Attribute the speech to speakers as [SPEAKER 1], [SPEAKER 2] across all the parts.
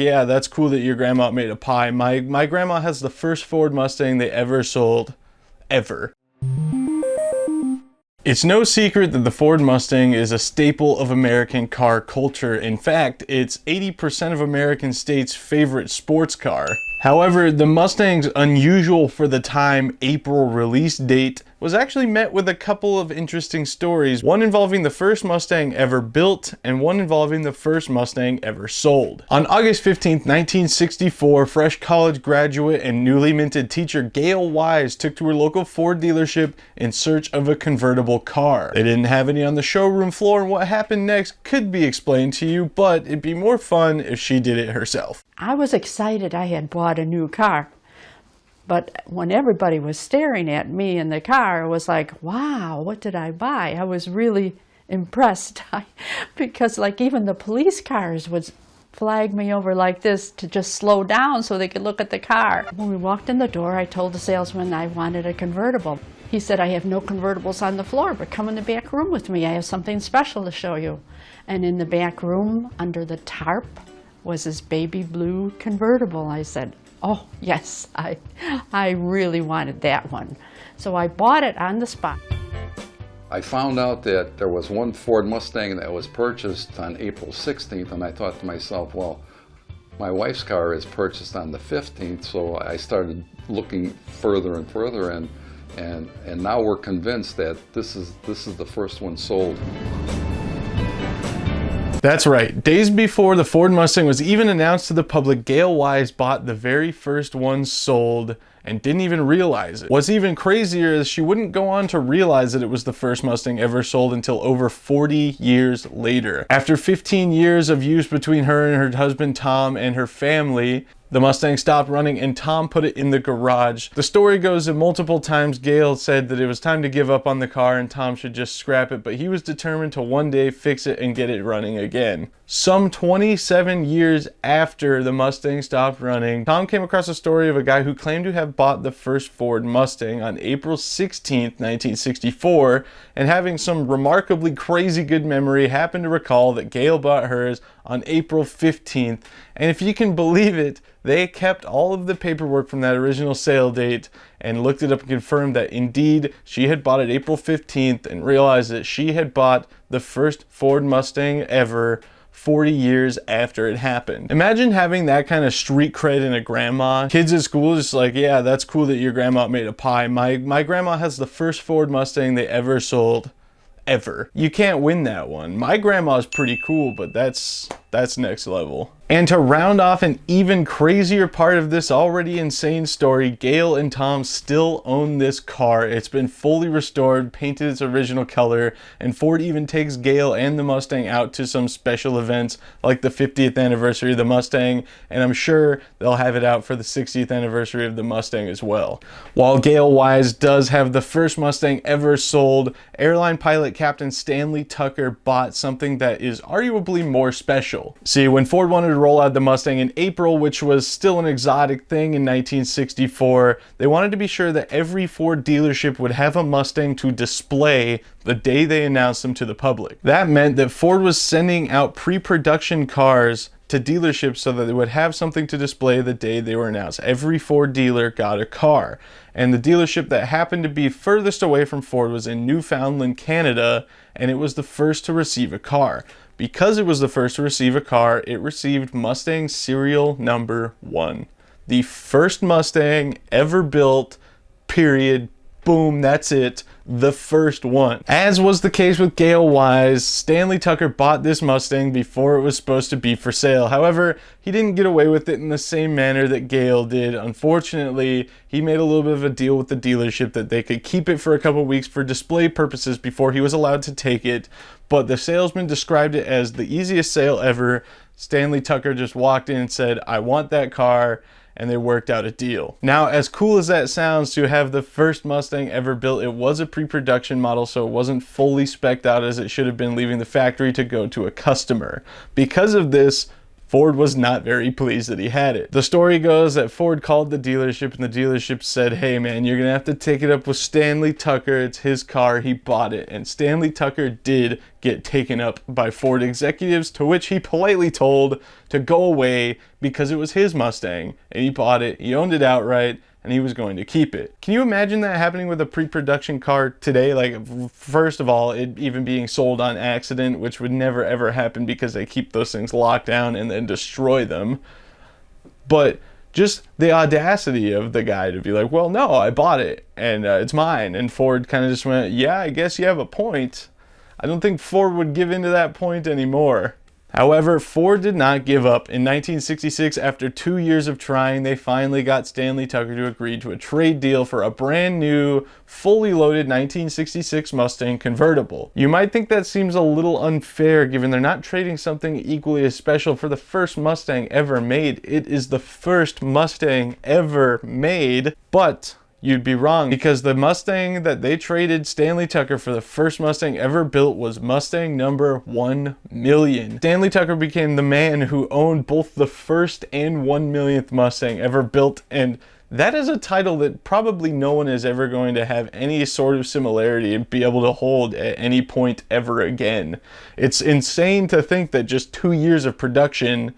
[SPEAKER 1] yeah, that's cool that your grandma made a pie. My grandma has the first Ford Mustang they ever sold, ever. It's no secret that the Ford Mustang is a staple of American car culture. In fact, it's 80% of American states' favorite sports car. However, the Mustang's unusual for the time April release date was actually met with a couple of interesting stories, one involving the first Mustang ever built and one involving the first Mustang ever sold. On August 15th, 1964, fresh college graduate and newly minted teacher Gail Wise took to her local Ford dealership in search of a convertible car. They didn't have any on the showroom floor, and what happened next could be explained to you, but it'd be more fun if she did it herself.
[SPEAKER 2] I was excited I had bought a new car. But when everybody was staring at me in the car, it was like, wow, what did I buy? I was really impressed because like even the police cars would flag me over like this to just slow down so they could look at the car. When we walked in the door, I told the salesman I wanted a convertible. He said, I have no convertibles on the floor, but come in the back room with me. I have something special to show you. And in the back room, under the tarp, was this baby blue convertible. I said, oh yes, I really wanted that one. So I bought it on the spot.
[SPEAKER 3] I found out that there was one Ford Mustang that was purchased on April 16th, and I thought to myself, well, my wife's car is purchased on the 15th, so I started looking further and further, and now we're convinced that this is the first one sold.
[SPEAKER 1] That's right. Days before the Ford Mustang was even announced to the public, Gail Wise bought the very first one sold and didn't even realize it. What's even crazier is she wouldn't go on to realize that it was the first Mustang ever sold until over 40 years later. After 15 years of use between her and her husband Tom and her family, the Mustang stopped running and Tom put it in the garage. The story goes that multiple times Gail said that it was time to give up on the car and Tom should just scrap it, but he was determined to one day fix it and get it running again. Some 27 years after the Mustang stopped running, Tom came across a story of a guy who claimed to have bought the first Ford Mustang on April 16th, 1964, and having some remarkably crazy good memory, happened to recall that Gail bought hers on April 15th, and if you can believe it, they kept all of the paperwork from that original sale date and looked it up and confirmed that indeed she had bought it April 15th and realized that she had bought the first Ford Mustang ever 40 years after it happened. Imagine having that kind of street cred in a grandma. Kids at school just like, yeah, that's cool that your grandma made a pie. My grandma has the first Ford Mustang they ever sold, ever. You can't win that one. My grandma's pretty cool, but that's next level. And to round off an even crazier part of this already insane story, Gail and Tom still own this car. It's been fully restored, painted its original color, and Ford even takes Gail and the Mustang out to some special events like the 50th anniversary of the Mustang, and I'm sure they'll have it out for the 60th anniversary of the Mustang as well. While Gail Wise does have the first Mustang ever sold, airline pilot Captain Stanley Tucker bought something that is arguably more special. See, when Ford wanted to roll out the Mustang in April, which was still an exotic thing in 1964, they wanted to be sure that every Ford dealership would have a Mustang to display the day they announced them to the public. That meant that Ford was sending out pre-production cars to dealerships so that they would have something to display the day they were announced. Every Ford dealer got a car, and the dealership that happened to be furthest away from Ford was in Newfoundland, Canada, and it was the first to receive a car. Because it was the first to receive a car, it received Mustang serial number 1. The first Mustang ever built, period. Boom, that's it. The first one. As was the case with Gail Wise, Stanley Tucker bought this Mustang before it was supposed to be for sale. However, he didn't get away with it in the same manner that Gail did. Unfortunately, he made a little bit of a deal with the dealership that they could keep it for a couple weeks for display purposes before he was allowed to take it. But the salesman described it as the easiest sale ever. Stanley Tucker just walked in and said, I want that car, and they worked out a deal. Now, as cool as that sounds to have the first Mustang ever built, it was a pre-production model, so it wasn't fully spec'd out as it should have been, leaving the factory to go to a customer. Because of this, Ford was not very pleased that he had it. The story goes that Ford called the dealership and the dealership said, hey man, you're gonna have to take it up with Stanley Tucker. It's his car, he bought it. And Stanley Tucker did get taken up by Ford executives, to which he politely told to go away because it was his Mustang and he bought it, he owned it outright, and he was going to keep it. Can you imagine that happening with a pre-production car today? Like, first of all, it even being sold on accident, which would never ever happen because they keep those things locked down and then destroy them. But just the audacity of the guy to be like, well, no, I bought it and it's mine. And Ford kind of just went, yeah, I guess you have a point. I don't think Ford would give into that point anymore. However, Ford did not give up. In 1966, after 2 years of trying, they finally got Stanley Tucker to agree to a trade deal for a brand new, fully loaded 1966 Mustang convertible. You might think that seems a little unfair given they're not trading something equally as special for the first Mustang ever made. It is the first Mustang ever made, but you'd be wrong, because the Mustang that they traded Stanley Tucker for, the first Mustang ever built, was Mustang number 1 million. Stanley Tucker became the man who owned both the first and 1 millionth Mustang ever built, and that is a title that probably no one is ever going to have any sort of similarity and be able to hold at any point ever again. It's insane to think that just 2 years of production,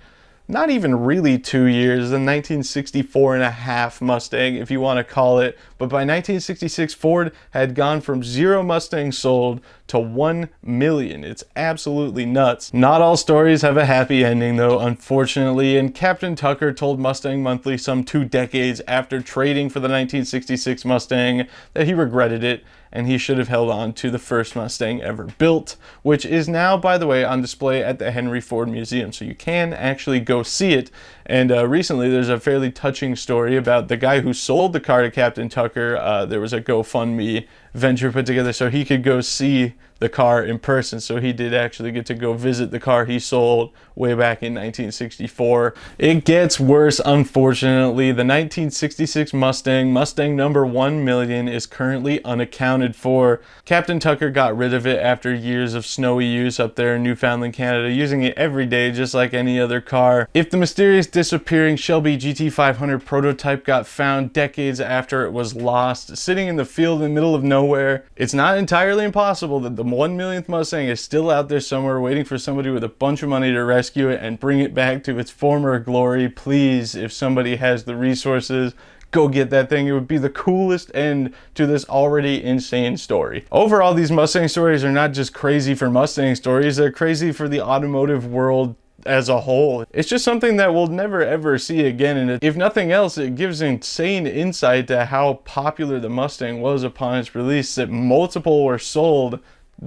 [SPEAKER 1] not even really 2 years, the 1964 and a half Mustang, if you want to call it. But by 1966, Ford had gone from 0 Mustangs sold to 1 million. It's absolutely nuts. Not all stories have a happy ending though, unfortunately, and Captain Tucker told Mustang Monthly some 2 decades after trading for the 1966 Mustang that he regretted it and he should have held on to the first Mustang ever built, which is now, by the way, on display at the Henry Ford Museum, so you can actually go see it. And recently there's a fairly touching story about the guy who sold the car to Captain Tucker. There was a GoFundMe venture put together so he could go see the car in person. So he did actually get to go visit the car he sold way back in 1964. It gets worse, unfortunately. The 1966 Mustang number 1 million, is currently unaccounted for. Captain Tucker got rid of it after years of snowy use up there in Newfoundland, Canada, using it every day just like any other car. If the mysterious disappearing Shelby GT500 prototype got found decades after it was lost, sitting in the field in the middle of nowhere, it's not entirely impossible that the 1 millionth Mustang is still out there somewhere waiting for somebody with a bunch of money to rescue it and bring it back to its former glory. Please, if somebody has the resources, go get that thing. It would be the coolest end to this already insane story. Overall, these Mustang stories are not just crazy for Mustang stories, they're crazy for the automotive world as a whole. It's just something that we'll never ever see again, and if nothing else, it gives insane insight to how popular the Mustang was upon its release, that multiple were sold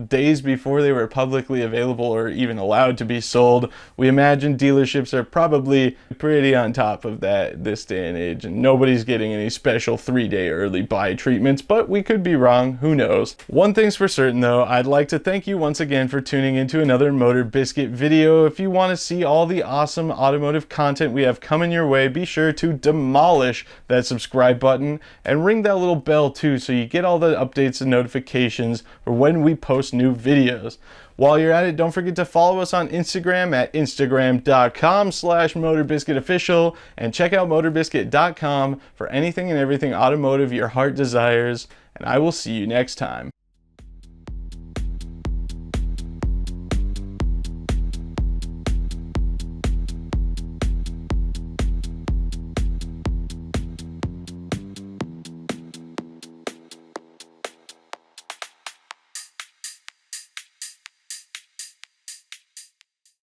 [SPEAKER 1] days before they were publicly available or even allowed to be sold. We imagine dealerships are probably pretty on top of that this day and age, and nobody's getting any special 3-day early buy treatments, but we could be wrong, who knows. One thing's for certain though, I'd like to thank you once again for tuning into another MotorBiscuit video. If you want to see all the awesome automotive content we have coming your way, be sure to demolish that subscribe button and ring that little bell too, so you get all the updates and notifications for when we post new videos. While you're at it, don't forget to follow us on Instagram at instagram.com/MotorBiscuitOfficial, and check out MotorBiscuit.com for anything and everything automotive your heart desires, and I will see you next time.